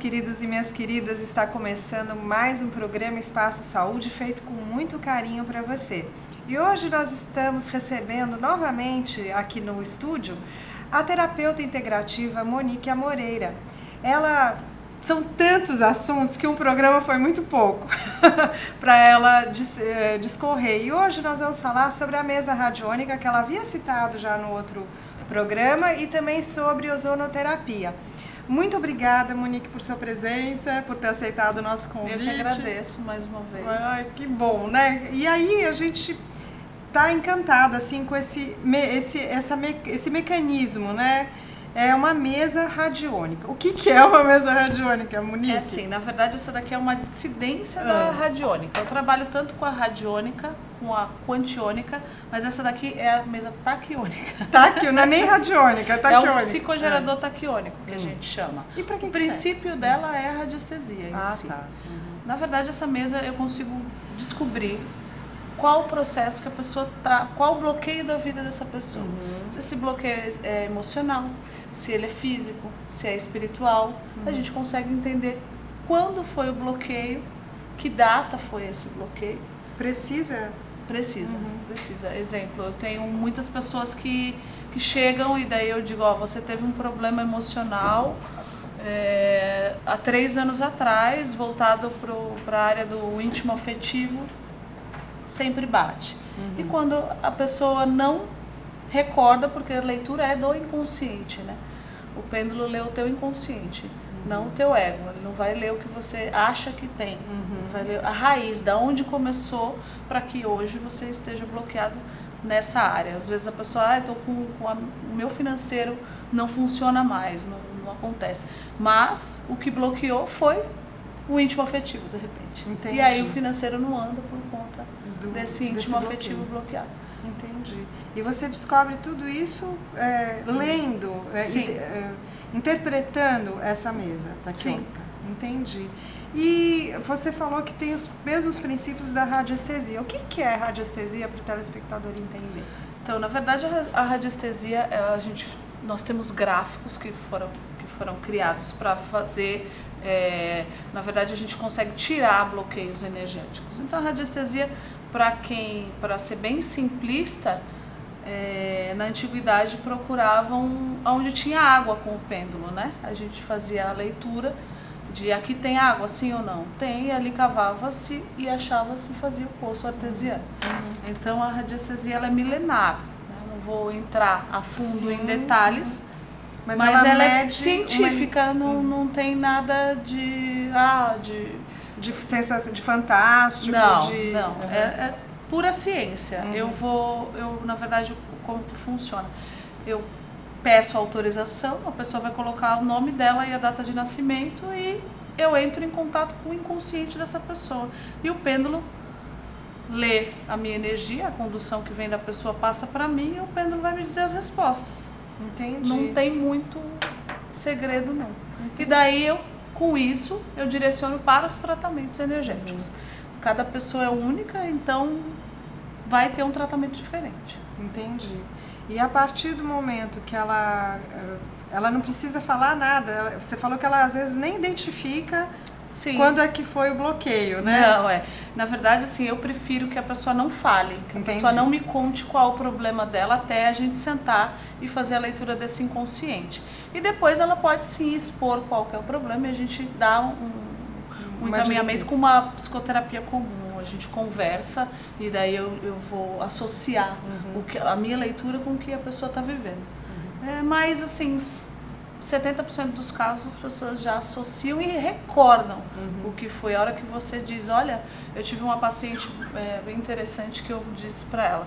queridos e minhas queridas, está começando mais um programa Espaço Saúde feito com muito carinho para você. E hoje nós estamos recebendo novamente aqui no estúdio a terapeuta integrativa Monique Amoreira. São tantos assuntos que um programa foi muito pouco para ela discorrer. E hoje nós vamos falar sobre a mesa radiônica que ela havia citado já no outro programa e também sobre ozonoterapia. Muito obrigada, Monique, por sua presença, por ter aceitado o nosso convite. Eu que agradeço mais uma vez. Ai, que bom, né? E aí a gente está encantada assim, com esse mecanismo, né? É uma mesa radiônica. O que é uma mesa radiônica, Monique? É assim, na verdade essa daqui é uma dissidência da radiônica. Eu trabalho tanto com a radiônica, com a quantiônica, mas essa daqui é a mesa taquiônica. Taquio, não é nem radiônica, é taquiônica. É um psicogerador taquiônico que a gente chama. E para que o princípio dela é a radiestesia em si. Tá. Na verdade, essa mesa eu consigo descobrir qual o processo que a pessoa está, qual o bloqueio da vida dessa pessoa. Se esse bloqueio é emocional, se ele é físico, se é espiritual, a gente consegue entender quando foi o bloqueio, que data foi esse bloqueio. Precisa. Exemplo, eu tenho muitas pessoas que chegam e daí eu digo, ó, você teve um problema emocional há 3 anos atrás, voltado para a área do íntimo afetivo, sempre bate. E quando a pessoa não recorda, porque a leitura é do inconsciente, né? O pêndulo lê o teu inconsciente, não o teu ego. Ele não vai ler o que você acha que tem, vai ler a raiz, da onde começou, para que hoje você esteja bloqueado nessa área. Às vezes a pessoa, o meu financeiro não funciona mais, não acontece. Mas o que bloqueou foi o íntimo afetivo, de repente. Entendi. E aí o financeiro não anda por conta desse íntimo afetivo bloqueado. Entendi. E você descobre tudo isso lendo, interpretando essa mesa taquiônica. Sim. Entendi. E você falou que tem os mesmos princípios da radiestesia. O que é radiestesia para o telespectador entender? Então, na verdade, a radiestesia, nós temos gráficos que foram criados para fazer. Na verdade, a gente consegue tirar bloqueios energéticos. Então, a radiestesia, para ser bem simplista, na antiguidade procuravam onde tinha água com o pêndulo, né? A gente fazia a leitura de aqui tem água, sim ou não? Tem, e ali cavava-se e achava-se, fazia o poço artesiano. Então, a radiestesia ela é milenar, né? Não vou entrar a fundo em detalhes, mas ela é científica, não tem nada de sensação de fantástico. Não. É pura ciência. Na verdade, como que funciona? Eu peço autorização, a pessoa vai colocar o nome dela e a data de nascimento e eu entro em contato com o inconsciente dessa pessoa. E o pêndulo lê a minha energia, a condução que vem da pessoa passa para mim e o pêndulo vai me dizer as respostas. Entendi. Não tem muito segredo, não. E daí, com isso, eu direciono para os tratamentos energéticos. Cada pessoa é única, então vai ter um tratamento diferente. Entendi. E a partir do momento que ela não precisa falar nada, você falou que ela às vezes nem identifica. Sim. Quando é que foi o bloqueio, né? Não, na verdade, assim, eu prefiro que a pessoa não fale, que a pessoa não me conte qual o problema dela até a gente sentar e fazer a leitura desse inconsciente. E depois ela pode sim expor qual que é o problema e a gente dá um encaminhamento com uma psicoterapia comum. A gente conversa e daí eu vou associar a minha leitura com o que a pessoa está vivendo. Mas, assim, 70% dos casos as pessoas já associam e recordam o que foi. A hora que você diz, olha, eu tive uma paciente bem interessante que eu disse para ela,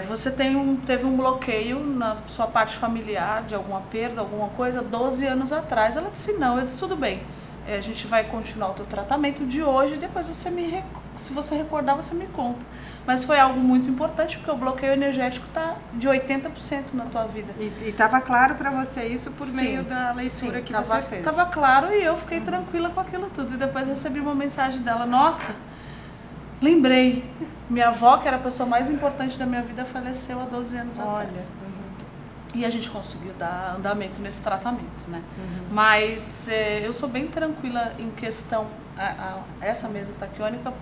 você teve um bloqueio na sua parte familiar, de alguma perda, alguma coisa, 12 anos atrás. Ela disse, não. Eu disse, tudo bem, a gente vai continuar o teu tratamento de hoje, depois se você recordar, você me conta. Mas foi algo muito importante, porque o bloqueio energético está de 80% na tua vida. E estava claro para você isso por meio da leitura que você fez? Estava claro e eu fiquei tranquila com aquilo tudo. E depois recebi uma mensagem dela, nossa, lembrei, minha avó, que era a pessoa mais importante da minha vida, faleceu há 12 anos atrás. E a gente conseguiu dar andamento nesse tratamento, né? Mas eu sou bem tranquila em questão a essa mesa taquiônica,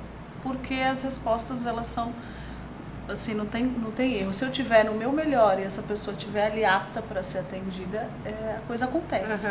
porque as respostas, elas são, assim, não tem erro. Se eu tiver no meu melhor e essa pessoa estiver ali apta para ser atendida, a coisa acontece.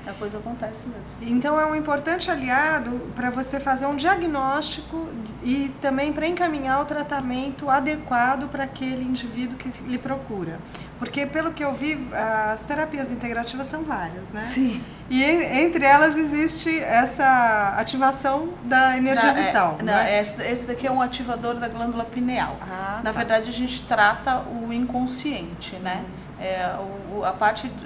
A coisa acontece mesmo. Então é um importante aliado para você fazer um diagnóstico e também para encaminhar o tratamento adequado para aquele indivíduo que lhe procura. Porque, pelo que eu vi, as terapias integrativas são várias, né? Sim. E entre elas existe essa ativação da energia vital. Né? Esse daqui é um ativador da glândula pineal. Na verdade, a gente trata o inconsciente, né?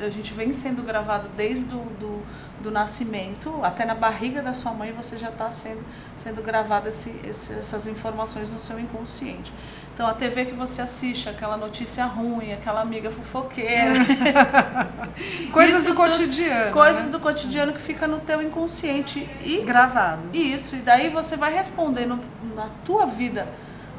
A gente vem sendo gravado desde do nascimento, até na barriga da sua mãe você já está sendo gravado essas informações no seu inconsciente. Então a TV que você assiste, aquela notícia ruim, aquela amiga fofoqueira. Coisas do cotidiano. Coisas do cotidiano que fica no teu inconsciente. E gravado. Isso, e daí você vai respondendo na tua vida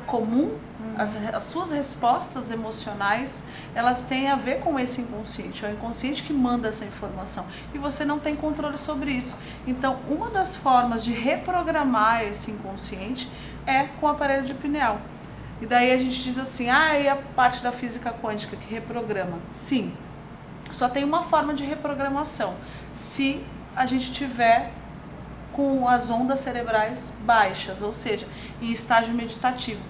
comum. As suas respostas emocionais, elas têm a ver com esse inconsciente. É o inconsciente que manda essa informação. E você não tem controle sobre isso. Então, uma das formas de reprogramar esse inconsciente é com o aparelho de pineal. E daí a gente diz assim, e a parte da física quântica que reprograma? Sim, só tem uma forma de reprogramação. Se a gente tiver com as ondas cerebrais baixas, ou seja, em estágio meditativo,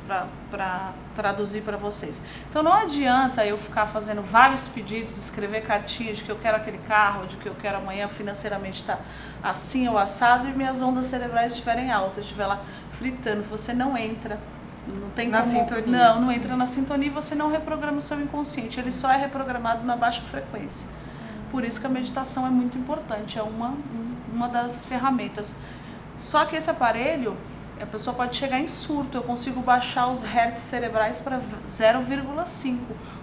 para traduzir para vocês. Então não adianta eu ficar fazendo vários pedidos, escrever cartinhas de que eu quero aquele carro, de que eu quero amanhã financeiramente estar assim ou assado, e minhas ondas cerebrais estiverem altas, estiver lá fritando. Você não entra, não tem na como, sintonia. Não entra na sintonia, e você não reprograma o seu inconsciente, ele só é reprogramado na baixa frequência. Por isso que a meditação é muito importante, é uma das ferramentas. Só que esse aparelho, a pessoa pode chegar em surto, eu consigo baixar os hertz cerebrais para 0,5,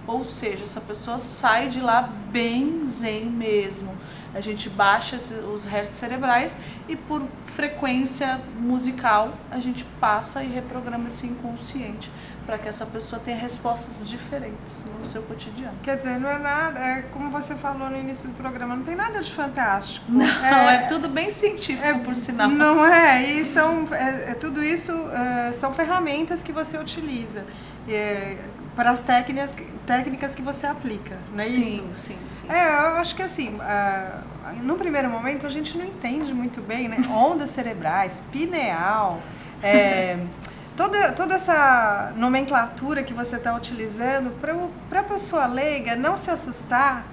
ou seja, essa pessoa sai de lá bem zen mesmo. A gente baixa os hertz cerebrais e por frequência musical a gente passa e reprograma esse inconsciente para que essa pessoa tenha respostas diferentes no seu cotidiano. Quer dizer, não é nada, como você falou no início do programa, não tem nada de fantástico. Não, é tudo bem científico, por sinal. Não é? E tudo isso são ferramentas que você utiliza para as técnicas que você aplica, não é isso? Sim. Eu acho que assim, no primeiro momento a gente não entende muito bem, né? Ondas cerebrais, pineal, toda essa nomenclatura que você está utilizando, para a pessoa leiga não se assustar,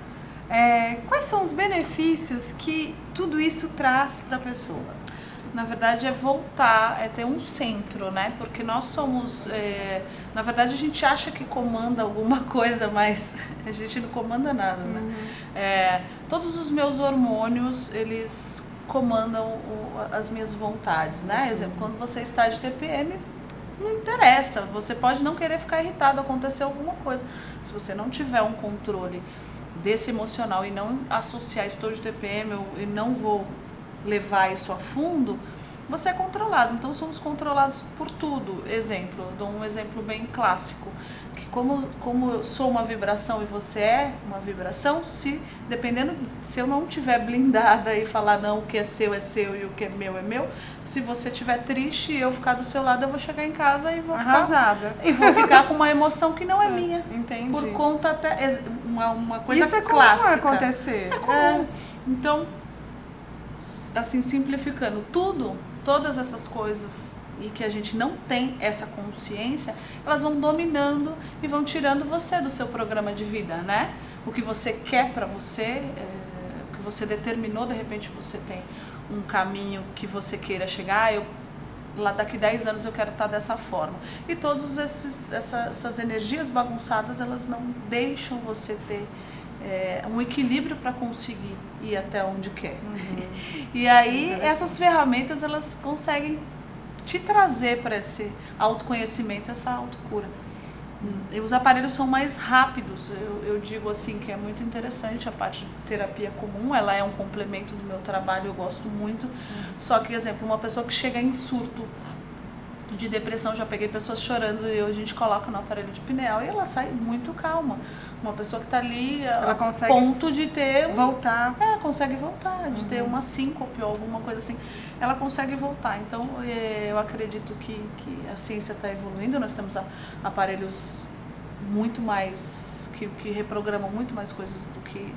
quais são os benefícios que tudo isso traz para a pessoa? Na verdade é voltar, é ter um centro, né? Porque nós somos, na verdade a gente acha que comanda alguma coisa, mas a gente não comanda nada, né? Todos os meus hormônios, eles comandam as minhas vontades, né? Exemplo, quando você está de TPM, não interessa, você pode não querer ficar irritado, acontecer alguma coisa. Se você não tiver um controle desse emocional e não associar, estou de TPM e não vou levar isso a fundo, você é controlado. Então somos controlados por tudo. Exemplo, eu dou um exemplo bem clássico, que como eu sou uma vibração e você é uma vibração, dependendo, se eu não estiver blindada e falar não, o que é seu e o que é meu, se você estiver triste e eu ficar do seu lado, eu vou chegar em casa e vou arrasada. E vou ficar com uma emoção que não é minha. Entendi. Por conta até uma coisa isso clássica. Isso é comum acontecer. É comum. Então, assim, simplificando todas essas coisas e que a gente não tem essa consciência, elas vão dominando e vão tirando você do seu programa de vida, né? O que você quer para você, o que você determinou, de repente você tem um caminho que você queira chegar, lá daqui 10 anos eu quero estar dessa forma. E todas essas energias bagunçadas, elas não deixam você ter um equilíbrio para conseguir ir até onde quer. E aí essas ferramentas, elas conseguem te trazer para esse autoconhecimento, essa autocura. E os aparelhos são mais rápidos. Eu digo assim que é muito interessante a parte de terapia comum, ela é um complemento do meu trabalho, eu gosto muito. Só que, exemplo, uma pessoa que chega em surto de depressão, já peguei pessoas chorando e a gente coloca no aparelho de pineal e ela sai muito calma. Uma pessoa que está ali ela a consegue ponto de ter... voltar. Consegue voltar, de ter uma síncope ou alguma coisa assim. Ela consegue voltar. Então, eu acredito que a ciência está evoluindo. Nós temos aparelhos muito mais... que reprogramam muito mais coisas do que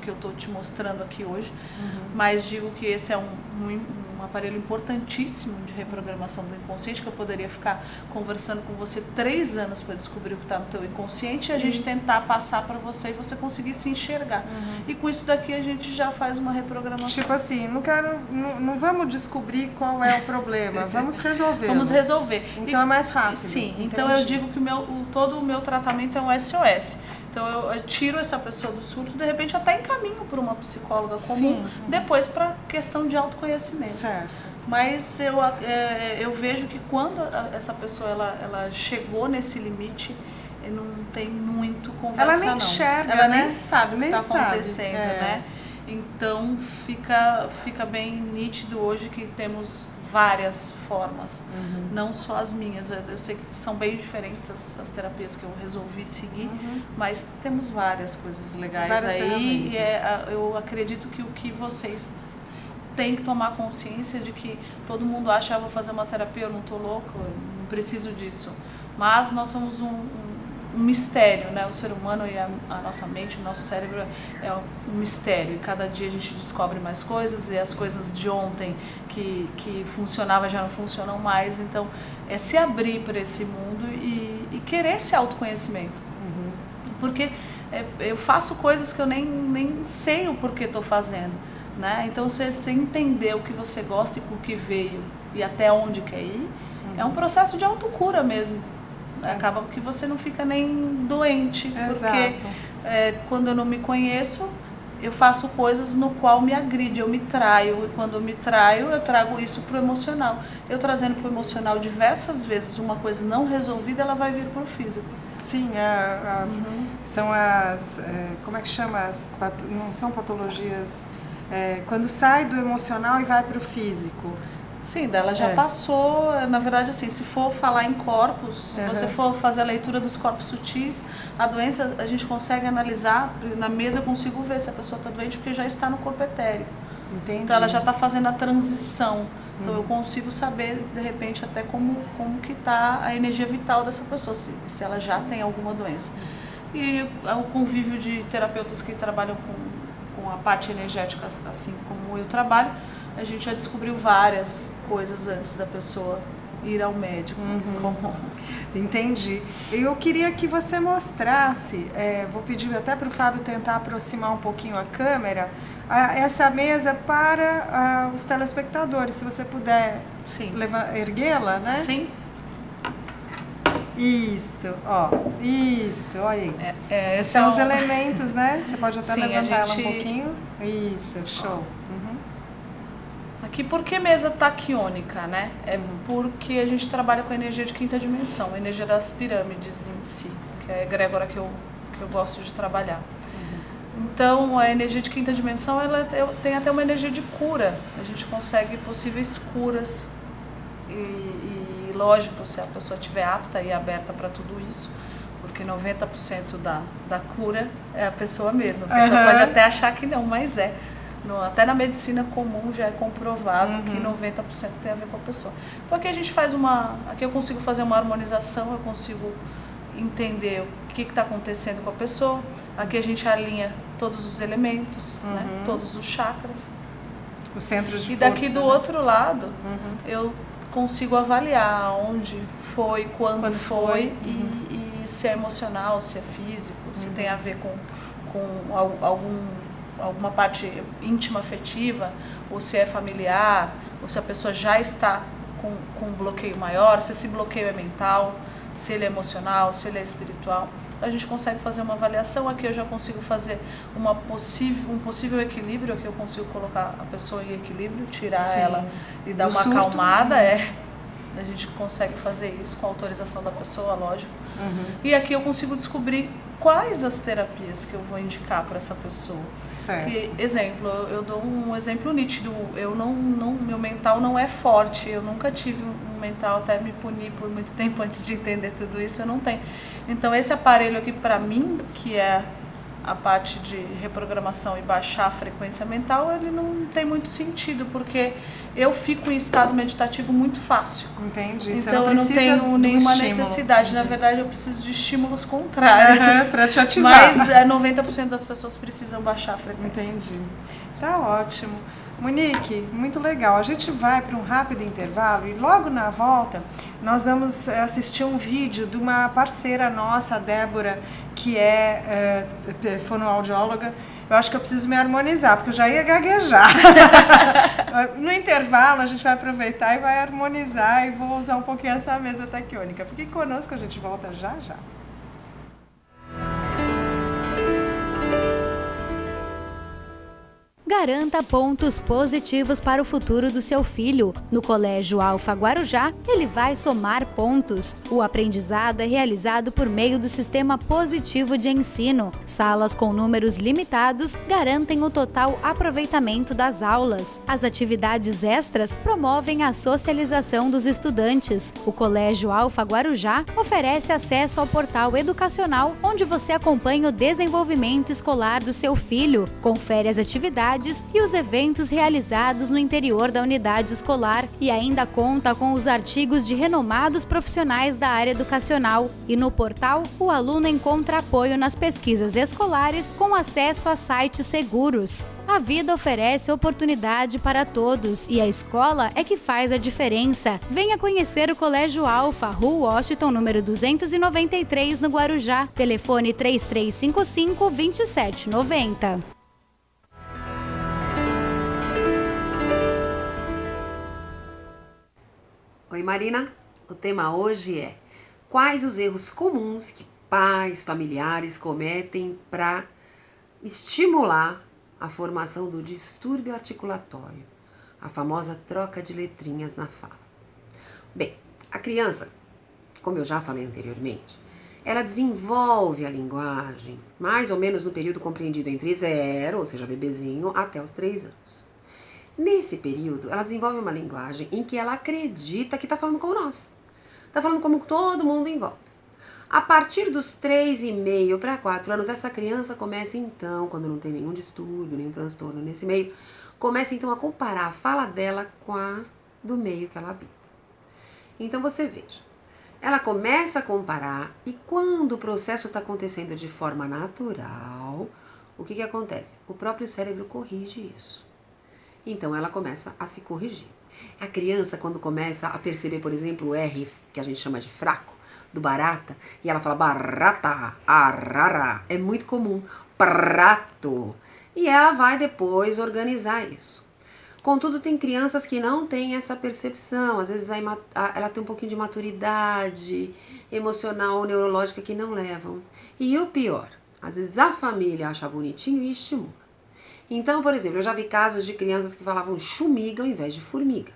eu estou te mostrando aqui hoje. Mas digo que esse é um aparelho importantíssimo de reprogramação do inconsciente, que eu poderia ficar conversando com você 3 anos para descobrir o que está no teu inconsciente e a gente tentar passar para você e você conseguir se enxergar. E com isso daqui a gente já faz uma reprogramação. Tipo assim, não vamos descobrir qual é o problema, vamos resolver. Vamos resolver. Então é mais rápido. Sim, entendi. Então eu digo que todo o meu tratamento é um SOS. Então eu tiro essa pessoa do surto, de repente até encaminho por uma psicóloga comum, depois para questão de autoconhecimento. Certo. Mas eu vejo que quando essa pessoa ela chegou nesse limite, não tem muito conversa, ela nem enxerga, ela né? nem sabe o que está acontecendo, É. né? Então fica bem nítido hoje que temos várias formas, não só as minhas. Eu sei que são bem diferentes as terapias que eu resolvi seguir, mas temos várias coisas legais aí. E eu acredito que o que vocês têm que tomar consciência de que todo mundo acha, vou fazer uma terapia, eu não estou louco, eu não preciso disso. Mas nós somos um mistério, né? O ser humano e a nossa mente, o nosso cérebro é um mistério. E cada dia a gente descobre mais coisas e as coisas de ontem que funcionavam já não funcionam mais. Então, é se abrir para esse mundo e querer esse autoconhecimento. Porque eu faço coisas que eu nem sei o porquê estou fazendo, né? Então, você entender o que você gosta e por que veio e até onde quer ir, é um processo de autocura mesmo. Acaba que você não fica nem doente, porque quando eu não me conheço, eu faço coisas no qual me agride, eu me traio, e quando eu me traio, eu trago isso pro emocional. Eu trazendo pro emocional diversas vezes uma coisa não resolvida, ela vai vir pro físico. Sim, são as, como é que chama? Não são patologias, quando sai do emocional e vai pro físico. Sim, dela já passou, na verdade assim, se for falar em corpos, se você for fazer a leitura dos corpos sutis, a doença a gente consegue analisar, na mesa eu consigo ver se a pessoa está doente porque já está no corpo etérico. Entendi. Então ela já está fazendo a transição, então eu consigo saber de repente até como que está a energia vital dessa pessoa, se ela já tem alguma doença. E o convívio de terapeutas que trabalham com a parte energética, assim como eu trabalho, a gente já descobriu várias coisas antes da pessoa ir ao médico. Entendi. Eu queria que você mostrasse, vou pedir até para o Fábio tentar aproximar um pouquinho a câmera, essa mesa para os telespectadores, se você puder erguê-la, né? Sim. Isto, olha aí. São os elementos, né? Você pode até levantar ela um pouquinho. Isso, show. Aqui, por que mesa taquiônica, né? É porque a gente trabalha com a energia de quinta dimensão, a energia das pirâmides em si, que é a egrégora que eu gosto de trabalhar. Então, a energia de quinta dimensão, ela tem até uma energia de cura. A gente consegue possíveis curas e lógico, se a pessoa estiver apta e aberta para tudo isso, porque 90% da cura é a pessoa mesma. A pessoa pode até achar que não, mas é. Até na medicina comum já é comprovado que 90% tem a ver com a pessoa. Então aqui a gente faz aqui eu consigo fazer uma harmonização, eu consigo entender o que está acontecendo com a pessoa. Aqui a gente alinha todos os elementos, né, todos os chakras. Os centros de força. E daqui do outro lado, eu consigo avaliar onde foi, quando foi e se é emocional, se é físico, se tem a ver com alguma parte íntima afetiva, ou se é familiar, ou se a pessoa já está com um bloqueio maior, se esse bloqueio é mental, se ele é emocional, se ele é espiritual. Então a gente consegue fazer uma avaliação. Aqui eu já consigo fazer um possível equilíbrio, aqui eu consigo colocar a pessoa em equilíbrio, tirar ela e dar uma acalmada. A gente consegue fazer isso com a autorização da pessoa, lógico. E aqui eu consigo descobrir quais as terapias que eu vou indicar para essa pessoa. Certo. Exemplo, eu dou um exemplo nítido. Meu mental não é forte. Eu nunca tive mental, até me punir por muito tempo antes de entender tudo isso, eu não tenho. Então esse aparelho aqui para mim, que é a parte de reprogramação e baixar a frequência mental, ele não tem muito sentido, porque eu fico em estado meditativo muito fácil. Entendi. Então eu não tenho nenhuma necessidade. Na verdade, eu preciso de estímulos contrários. Para te ativar. Mas 90% das pessoas precisam baixar a frequência. Entendi. Tá ótimo. Monique, muito legal. A gente vai para um rápido intervalo e logo na volta nós vamos assistir um vídeo de uma parceira nossa, a Débora, que é fonoaudióloga. Eu acho que eu preciso me harmonizar, porque eu já ia gaguejar. No intervalo a gente vai aproveitar e vai harmonizar e vou usar um pouquinho essa mesa taquiônica. Fique conosco, a gente volta já já. Garanta pontos positivos para o futuro do seu filho. No Colégio Alfa Guarujá, ele vai somar pontos. O aprendizado é realizado por meio do sistema positivo de ensino. Salas com números limitados garantem o total aproveitamento das aulas. As atividades extras promovem a socialização dos estudantes. O Colégio Alfa Guarujá oferece acesso ao portal educacional, onde você acompanha o desenvolvimento escolar do seu filho, confere as atividades e os eventos realizados no interior da unidade escolar e ainda conta com os artigos de renomados profissionais da área educacional. E no portal, o aluno encontra apoio nas pesquisas escolares com acesso a sites seguros. A vida oferece oportunidade para todos e a escola é que faz a diferença. Venha conhecer o Colégio Alfa, Rua Washington, número 293, no Guarujá. Telefone 3355-2790. Oi Marina, o tema hoje é: quais os erros comuns que pais, familiares cometem para estimular a formação do distúrbio articulatório, a famosa troca de letrinhas na fala. Bem, a criança, como eu já falei anteriormente, ela desenvolve a linguagem mais ou menos no período compreendido entre 0, ou seja, bebezinho, até os 3 anos. Nesse período, ela desenvolve uma linguagem em que ela acredita que está falando como nós. Está falando como todo mundo em volta. A partir dos 3,5 para 4 anos, essa criança começa então, quando não tem nenhum distúrbio, nenhum transtorno nesse meio, começa então a comparar a fala dela com a do meio que ela habita. Então você veja, ela começa a comparar e quando o processo está acontecendo de forma natural, o que acontece? O próprio cérebro corrige isso. Então ela começa a se corrigir. A criança, quando começa a perceber, por exemplo, o R, que a gente chama de fraco, do barata, e ela fala barata, arara, é muito comum, prato. E ela vai depois organizar isso. Contudo, tem crianças que não têm essa percepção, às vezes ela tem um pouquinho de maturidade emocional ou neurológica que não levam. E o pior, às vezes a família acha bonitinho e estimula. Então, por exemplo, eu já vi casos de crianças que falavam chumiga ao invés de formiga.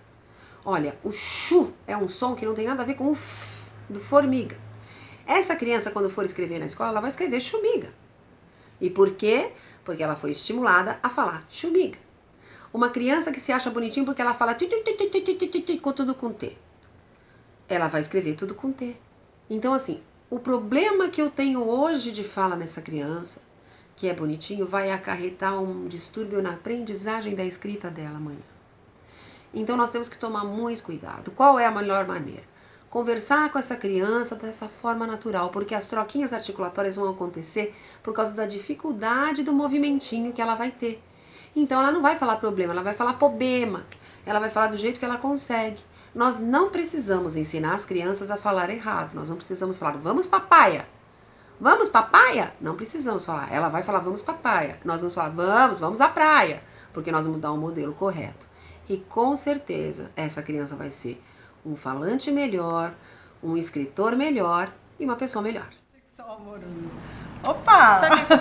Olha, o chu é um som que não tem nada a ver com o f do formiga. Essa criança, quando for escrever na escola, ela vai escrever chumiga. E por quê? Porque ela foi estimulada a falar chumiga. Uma criança que se acha bonitinho porque ela fala tudo com T. Ela vai escrever tudo com T. Então, assim, o problema que eu tenho hoje de fala nessa criança, que é bonitinho, vai acarretar um distúrbio na aprendizagem da escrita dela amanhã. Então nós temos que tomar muito cuidado. Qual é a melhor maneira? Conversar com essa criança dessa forma natural, porque as troquinhas articulatórias vão acontecer por causa da dificuldade do movimentinho que ela vai ter. Então ela não vai falar problema, ela vai falar problema. Ela vai falar do jeito que ela consegue. Nós não precisamos ensinar as crianças a falar errado. Nós não precisamos falar, vamos papaya. Vamos papaya? Não precisamos falar. Ela vai falar, vamos papaya. Nós vamos falar, vamos à praia. Porque nós vamos dar um modelo correto. E com certeza, essa criança vai ser um falante melhor, um escritor melhor e uma pessoa melhor. Opa! Sabe o que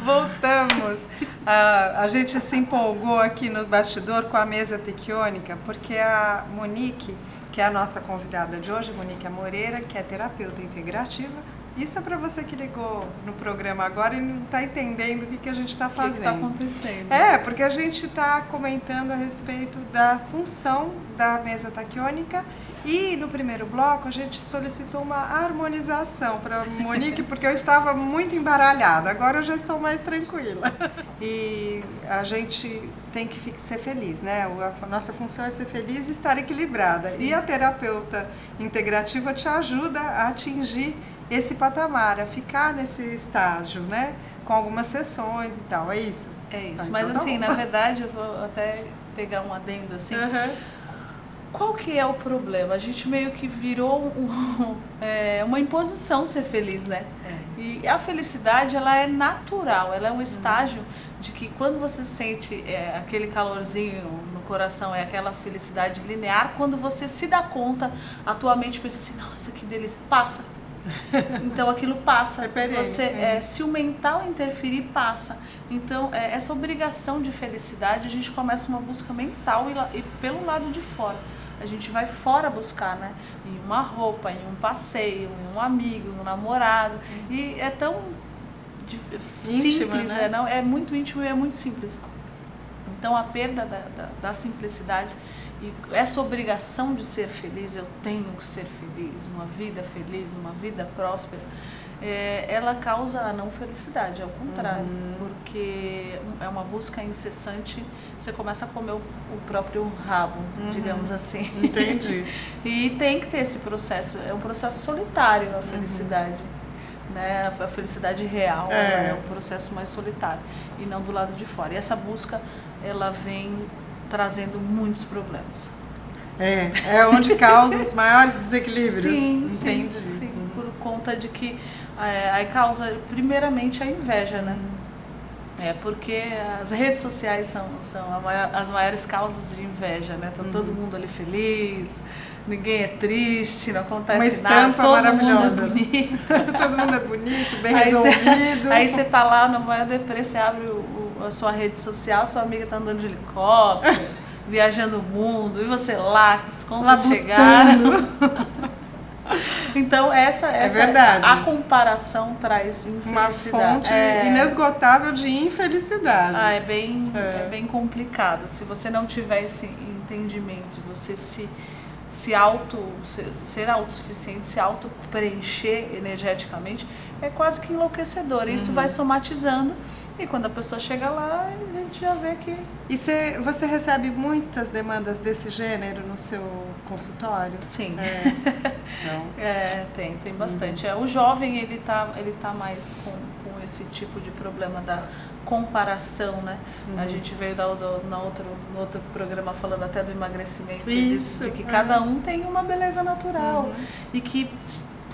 Voltamos. A gente se empolgou aqui no bastidor com a mesa tequiônica, porque a Monique, que é a nossa convidada de hoje, Monique Moreira, que é terapeuta integrativa. Isso é para você que ligou no programa agora e não está entendendo o que a gente está fazendo. O que está acontecendo? É, porque a gente está comentando a respeito da função da mesa taquiônica E no primeiro bloco a gente solicitou uma harmonização para Monique, porque eu estava muito embaralhada, agora eu já estou mais tranquila. E a gente tem que ser feliz, né? A nossa função é ser feliz e estar equilibrada. Sim. E a terapeuta integrativa te ajuda a atingir esse patamar, a ficar nesse estágio, né? Com algumas sessões e tal, é isso? É isso, mas então, assim, na verdade, eu vou até pegar um adendo assim. Qual que é o problema? A gente meio que virou uma imposição ser feliz, né? E a felicidade, ela é natural, ela é um estágio de que quando você sente aquele calorzinho no coração, é aquela felicidade linear, quando você se dá conta, a tua mente pensa assim, nossa, que delícia, passa. Então aquilo passa, se o mental interferir, passa. Então essa obrigação de felicidade, a gente começa uma busca mental e pelo lado de fora. A gente vai fora buscar, né? Em uma roupa, em um passeio, em um amigo, em um namorado. E é tão simples, né? É muito íntimo e é muito simples. Então a perda da simplicidade e essa obrigação de ser feliz, eu tenho que ser feliz, uma vida próspera, ela causa a não felicidade, ao contrário, porque é uma busca incessante, você começa a comer o próprio rabo, digamos assim. Entendi. E tem que ter esse processo, é um processo solitário a felicidade. Né? A felicidade real é um processo mais solitário e não do lado de fora. E essa busca, ela vem trazendo muitos problemas. É onde causa os maiores desequilíbrios. Sim, sim, por conta de que aí causa primeiramente a inveja, né? Porque as redes sociais são as maiores causas de inveja, né? Tá todo mundo ali feliz, ninguém é triste, não acontece nada, todo mundo é bonito. Todo mundo é bonito, bem resolvido. Aí você tá lá no maior deprê, você abre a sua rede social, sua amiga tá andando de helicóptero, viajando o mundo, e você lá, as contas chegaram. Então a comparação traz infelicidade. Uma fonte inesgotável de infelicidade. É bem complicado. Se você não tiver esse entendimento, você ser autossuficiente, se auto-preencher energeticamente, é quase que enlouquecedor. Isso vai somatizando e quando a pessoa chega lá, a gente já vê que... E você recebe muitas demandas desse gênero no seu consultório? Sim. Tem bastante. O jovem, ele tá mais com esse tipo de problema da comparação, né? A gente veio no outro programa falando até do emagrecimento, de que cada um tem uma beleza natural e que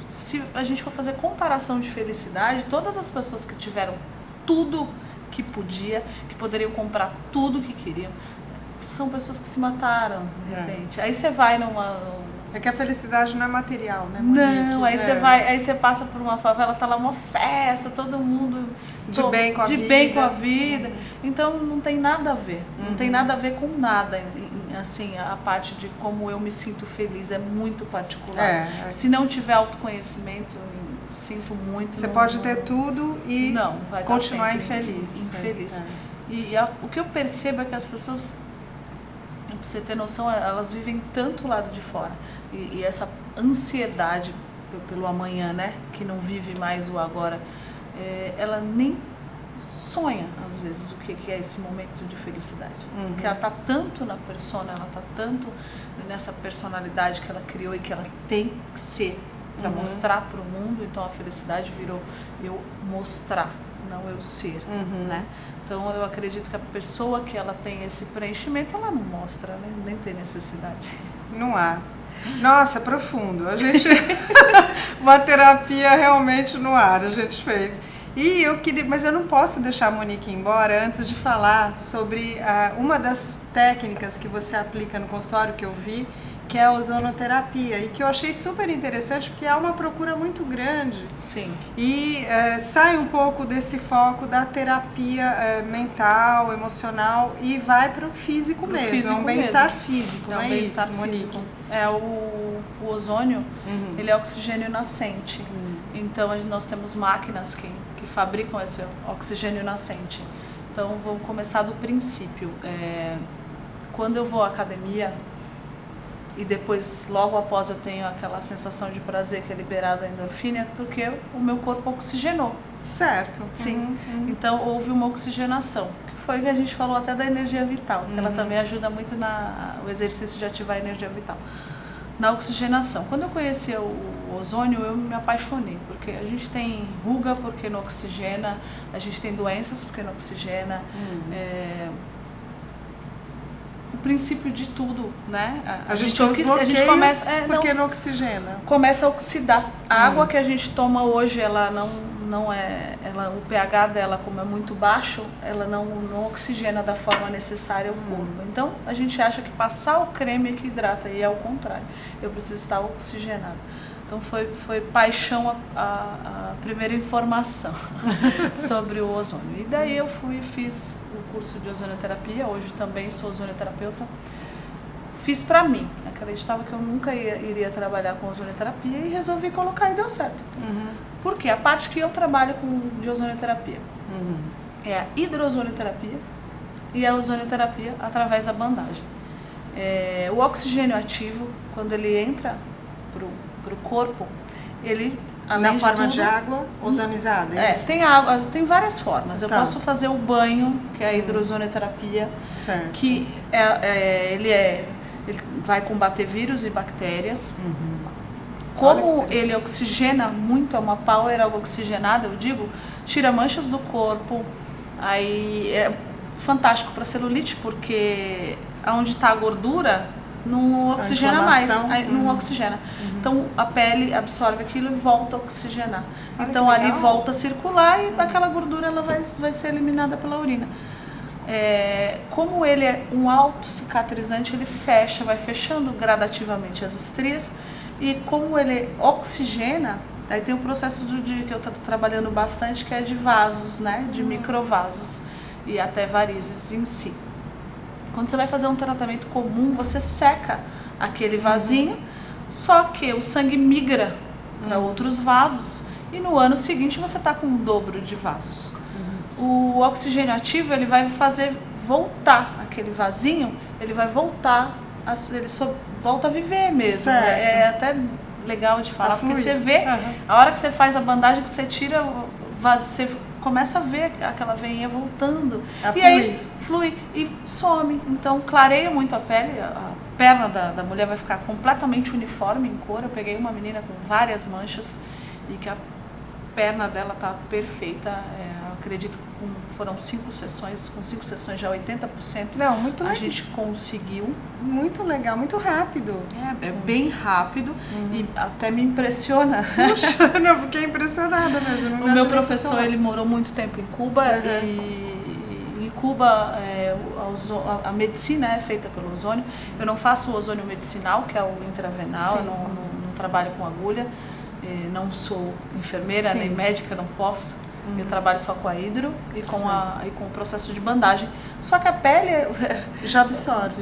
se a gente for fazer comparação de felicidade, todas as pessoas que tiveram tudo que poderiam comprar tudo que queriam, são pessoas que se mataram de repente. Aí você vai É que a felicidade não é material, né, Monique? Não, aí você passa por uma favela, tá lá uma festa, todo mundo de bem com a vida. Então não tem nada a ver, não tem nada a ver com nada. Assim, a parte de como eu me sinto feliz é muito particular. Se não tiver autoconhecimento, sinto muito. Você pode ter tudo e vai continuar infeliz. E o que eu percebo é que as pessoas, pra você ter noção, elas vivem tanto o lado de fora. E essa ansiedade pelo amanhã, né? Que não vive mais o agora, ela nem sonha, às vezes, o que é esse momento de felicidade. Porque ela tá tanto na persona, ela tá tanto nessa personalidade que ela criou e que ela tem que ser para mostrar para o mundo. Então a felicidade virou eu mostrar, não eu ser, né? Então eu acredito que a pessoa que ela tem esse preenchimento, ela não mostra, né? Nem tem necessidade. Não há. Nossa, profundo. A gente uma terapia realmente no ar a gente fez. E mas eu não posso deixar a Monique embora antes de falar sobre uma das técnicas que você aplica no consultório que eu vi, que é a ozonoterapia, e que eu achei super interessante porque há uma procura muito grande. Sim. E sai um pouco desse foco da terapia mental, emocional e vai para o físico mesmo. É um bem-estar físico, não é isso, Monique? O ozônio, ele é oxigênio nascente. Então nós temos máquinas que fabricam esse oxigênio nascente. Então vamos começar do princípio. Quando eu vou à academia, e depois, logo após, eu tenho aquela sensação de prazer que é liberada a endorfina, porque o meu corpo oxigenou. Certo. Sim. Então, houve uma oxigenação, que foi o que a gente falou até da energia vital, que ela também ajuda muito o exercício de ativar a energia vital. Na oxigenação. Quando eu conheci o ozônio, eu me apaixonei, porque a gente tem ruga porque não oxigena, a gente tem doenças porque não oxigena, o princípio de tudo, né? A gente começa porque não oxigena. Começa a oxidar. A água que a gente toma hoje, ela não é, o pH dela, como é muito baixo, ela não oxigena da forma necessária o corpo. Então, a gente acha que passar o creme é que hidrata, e é o contrário. Eu preciso estar oxigenado. Então, foi paixão a primeira informação sobre o ozônio. E daí eu fui e fiz o curso de ozonioterapia, hoje também sou ozonioterapeuta. Fiz pra mim, acreditava que eu nunca iria trabalhar com ozonioterapia e resolvi colocar e deu certo. Porque a parte que eu trabalho de ozonioterapia é a hidrozonioterapia e a ozonioterapia através da bandagem. O oxigênio ativo, quando ele entra pro corpo, ele, além na forma tudo, de água ozonizada, tem várias formas. Eu posso fazer o banho, que é a hidrozonioterapia, que ele vai combater vírus e bactérias. Como ele oxigena muito, é uma power oxigenada, eu digo, tira manchas do corpo, aí é fantástico para celulite, porque onde está a gordura não oxigena mais, não oxigena. Então a pele absorve aquilo e volta a oxigenar. Então ali volta a circular e aquela gordura ela vai ser eliminada pela urina. Como ele é um autocicatrizante, ele vai fechando gradativamente as estrias, e como ele oxigena, aí tem o processo que eu estou trabalhando bastante, que é de vasos, né, de microvasos e até varizes em si. Quando você vai fazer um tratamento comum, você seca aquele vasinho, só que o sangue migra para outros vasos e no ano seguinte você está com um dobro de vasos. O oxigênio ativo, ele vai fazer voltar aquele vasinho, ele vai voltar, volta a viver mesmo. É até legal de falar, porque você vê, a hora que você faz a bandagem, que você tira, você começa a ver aquela veinha voltando. E aí flui e some. Então clareia muito a pele, a perna da mulher vai ficar completamente uniforme em cor. Eu peguei uma menina com várias manchas e que a perna dela tá perfeita. Acredito que foram 5 sessões, com 5 sessões já 80%. Não, muito legal. A gente conseguiu. Muito legal, muito rápido. É bem rápido e até me impressiona. Puxa, eu fiquei impressionada mesmo. O meu professor, ele morou muito tempo em Cuba e em Cuba a medicina é feita pelo ozônio. Eu não faço o ozônio medicinal, que é o intravenal, eu não trabalho com agulha, não sou enfermeira nem médica, não posso. Eu trabalho só com a hidro e com o processo de bandagem. Só que a pele já absorve,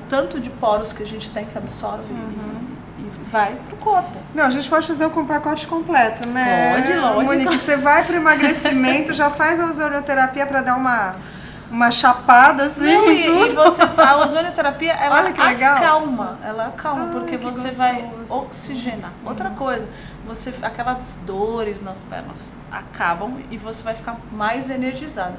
tanto de poros que a gente tem que absorve e vai pro corpo. Não, a gente pode fazer com o pacote completo, né? Pode, lógico. Monique, você vai pro emagrecimento, já faz a ozonioterapia para dar uma chapada assim. Não, e a ozonioterapia, ela acalma, porque você gostoso. vai oxigenar. Outra coisa, aquelas dores nas pernas acabam e você vai ficar mais energizada.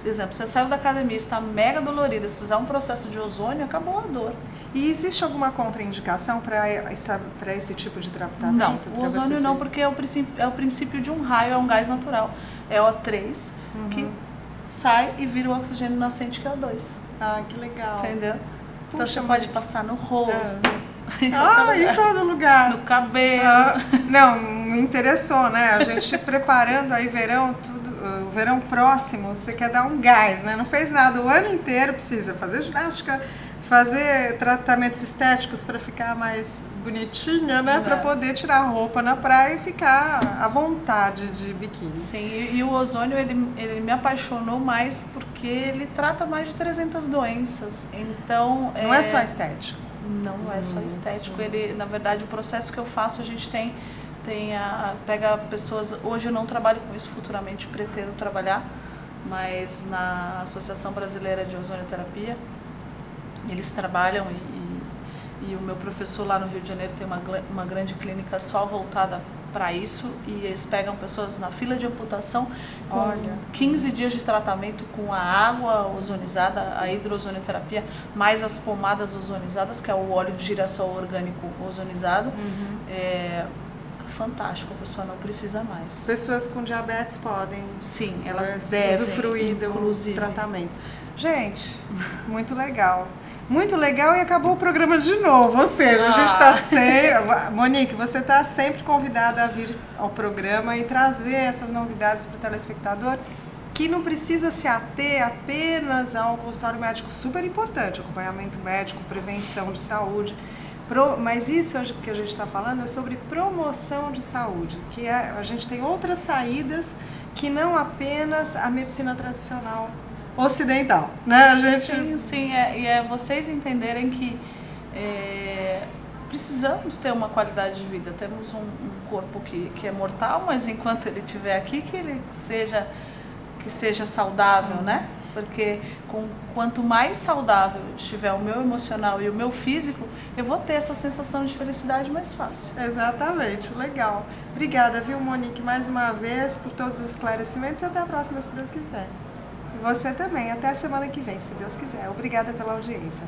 Exemplo, você saiu da academia, está mega dolorida, se fizer um processo de ozônio, acabou a dor. E existe alguma contraindicação para esse tipo de tratamento? Não, o ozônio não, porque é o princípio de um raio, é um gás natural. É O3 que sai e vira o oxigênio nascente, que é O2. Ah, que legal. Entendeu? Então você pode passar no rosto. Em todo lugar. No cabelo. Não, me interessou, né? A gente preparando aí o verão próximo, você quer dar um gás, né? Não fez nada o ano inteiro, precisa fazer ginástica, fazer tratamentos estéticos para ficar mais bonitinha, né? Para poder tirar a roupa na praia e ficar à vontade de biquíni. Sim, e o ozônio, ele me apaixonou mais porque ele trata mais de 300 doenças. Então, não é só estético. Não é só estético. Ele, na verdade, o processo que eu faço, a gente pega pessoas. Hoje eu não trabalho com isso, futuramente pretendo trabalhar, mas na Associação Brasileira de Ozonioterapia eles trabalham E o meu professor lá no Rio de Janeiro tem uma grande clínica só voltada para isso, e eles pegam pessoas na fila de amputação com 15 dias de tratamento com a água ozonizada, a hidroozonioterapia, mais as pomadas ozonizadas, que é o óleo de girassol orgânico ozonizado. Fantástico, a pessoa não precisa mais. Pessoas com diabetes podem, sim, elas devem usufruir do tratamento. Gente, muito legal. Muito legal, e acabou o programa de novo, ou seja, a gente está sempre... Monique, você está sempre convidada a vir ao programa e trazer essas novidades para o telespectador, que não precisa se ater apenas ao consultório médico, super importante, acompanhamento médico, prevenção de saúde, mas isso que a gente está falando é sobre promoção de saúde, que a gente tem outras saídas que não apenas a medicina tradicional ocidental, né? A gente... Sim, e é vocês entenderem que precisamos ter uma qualidade de vida. Temos um corpo que é mortal, mas enquanto ele estiver aqui, que ele seja saudável, né? Porque quanto mais saudável estiver o meu emocional e o meu físico, eu vou ter essa sensação de felicidade mais fácil. Exatamente, legal. Obrigada, viu, Monique, mais uma vez por todos os esclarecimentos, e até a próxima, se Deus quiser. E você também, até a semana que vem, se Deus quiser. Obrigada pela audiência.